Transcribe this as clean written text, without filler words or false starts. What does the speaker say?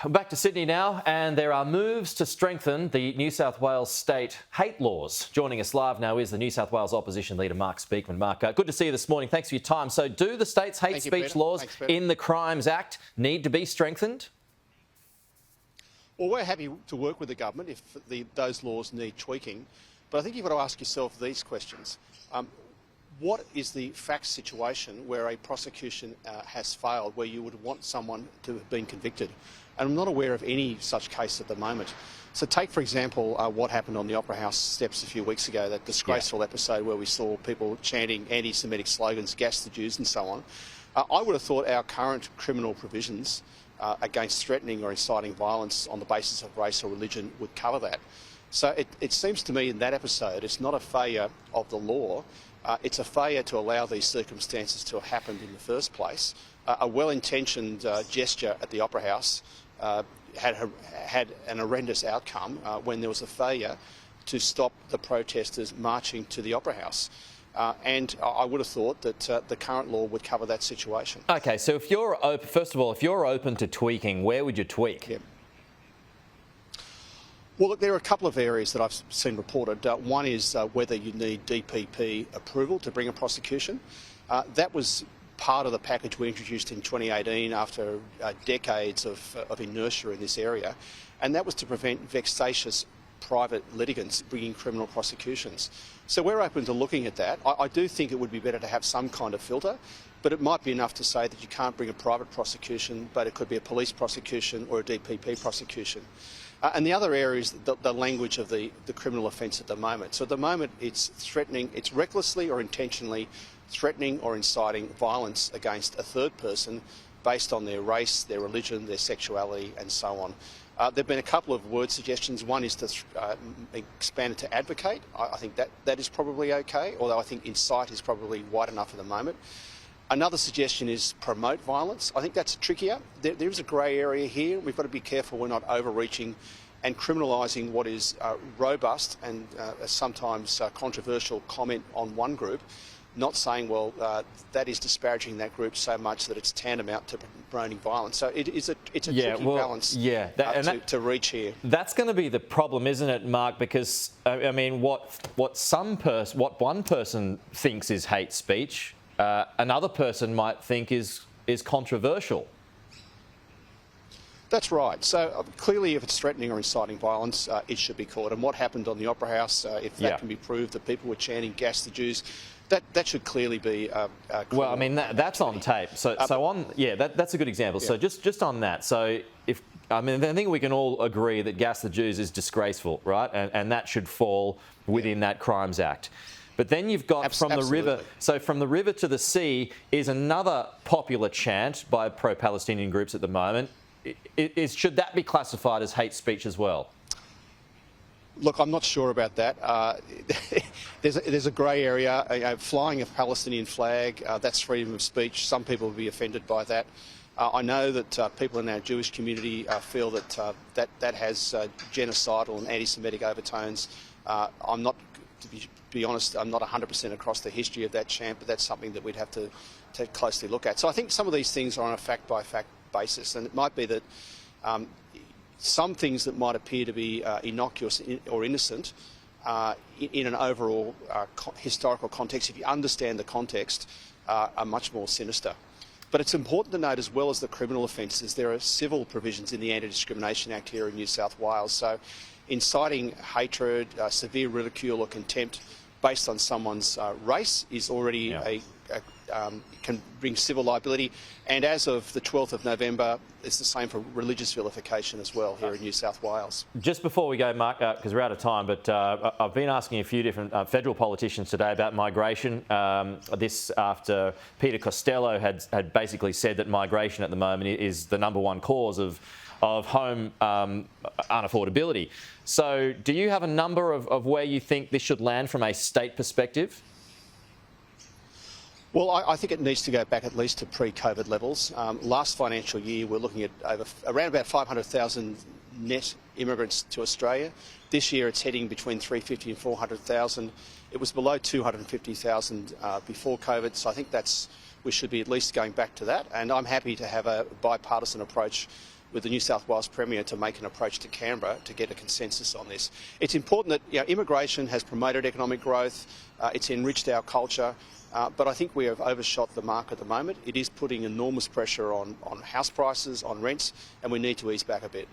Back to Sydney now, and there are moves to strengthen the New South Wales state hate laws. Joining us live now is the New South Wales Opposition Leader, Mark Speakman. Mark, good to see you this morning. Thanks for your time. So do the state's hate speech laws in the Crimes Act need to be strengthened? Well, we're happy to work with the government if those laws need tweaking. But I think you've got to ask yourself these questions. What is the fact situation where a prosecution has failed, where you would want someone to have been convicted? And I'm not aware of any such case at the moment. So take, for example, what happened on the Opera House steps a few weeks ago, that disgraceful episode where we saw people chanting anti-Semitic slogans, gas the Jews and so on. I would have thought our current criminal provisions against threatening or inciting violence on the basis of race or religion would cover that. So it seems to me in that episode it's not a failure of the law, it's a failure to allow these circumstances to have happened in the first place. A well-intentioned gesture at the Opera House had an horrendous outcome when there was a failure to stop the protesters marching to the Opera House. And I would have thought that the current law would cover that situation. OK, so if you're open, first of all, if you're open to tweaking, where would you tweak? Yeah. Well, look, there are a couple of areas that I've seen reported. One is whether you need DPP approval to bring a prosecution. That was part of the package we introduced in 2018 after decades of inertia in this area, and that was to prevent vexatious private litigants bringing criminal prosecutions. So we're open to looking at that. I do think it would be better to have some kind of filter, but it might be enough to say that you can't bring a private prosecution, but it could be a police prosecution or a DPP prosecution. And the other area is the language of the criminal offence at the moment. So at the moment it's threatening, it's recklessly or intentionally threatening or inciting violence against a third person based on their race, their religion, their sexuality and so on. There have been a couple of word suggestions. One is to expand it to advocate. I think that is probably okay, although I think incite is probably wide enough at the moment. Another suggestion is promote violence. I think that's trickier. There is a grey area here. We've got to be careful we're not overreaching and criminalising what is robust and sometimes controversial comment on one group, not saying, well, that is disparaging that group so much that it's tantamount to promoting violence. So it's a tricky balance to reach here. That's going to be the problem, isn't it, Mark? Because, I mean, what one person thinks is hate speech, another person might think is controversial. That's right. So clearly if it's threatening or inciting violence, it should be caught. And what happened on the Opera House, if that can be proved that people were chanting gas the Jews, that should clearly be well, I mean, that's on tape. So that's a good example. Yeah. So just on that. So I think we can all agree that gas the Jews is disgraceful, right? And that should fall within that Crimes Act. But then you've got from the river. So from the river to the sea is another popular chant by pro-Palestinian groups at the moment. Should that be classified as hate speech as well? Look, I'm not sure about that. There's a grey area. Flying a Palestinian flag, that's freedom of speech. Some people will be offended by that. I know that people in our Jewish community feel that that has genocidal and anti-Semitic overtones. I'm not, to be honest, I'm not 100% across the history of that chant, but that's something that we'd have to closely look at. So I think some of these things are on a fact-by-fact basis, and it might be that some things that might appear to be innocuous or innocent in an overall historical context, if you understand the context, are much more sinister. But it's important to note, as well as the criminal offences, there are civil provisions in the Anti-Discrimination Act here in New South Wales. So inciting hatred, severe ridicule or contempt based on someone's race is already can bring civil liability, and as of the 12th of November, it's the same for religious vilification as well here in New South Wales. Just before we go, Mark, because we're out of time, but I've been asking a few different federal politicians today about migration. This after Peter Costello had basically said that migration at the moment is the #1 cause of home unaffordability. So do you have a number of where you think this should land from a state perspective? Well, I think it needs to go back at least to pre-COVID levels. Last financial year, we're looking at around about 500,000 net immigrants to Australia. This year, it's heading between 350 and 400,000. It was below 250,000 before COVID, so I think we should be at least going back to that. And I'm happy to have a bipartisan approach with the New South Wales Premier to make an approach to Canberra to get a consensus on this. It's important that immigration has promoted economic growth, it's enriched our culture, but I think we have overshot the mark at the moment. It is putting enormous pressure on house prices, on rents, and we need to ease back a bit.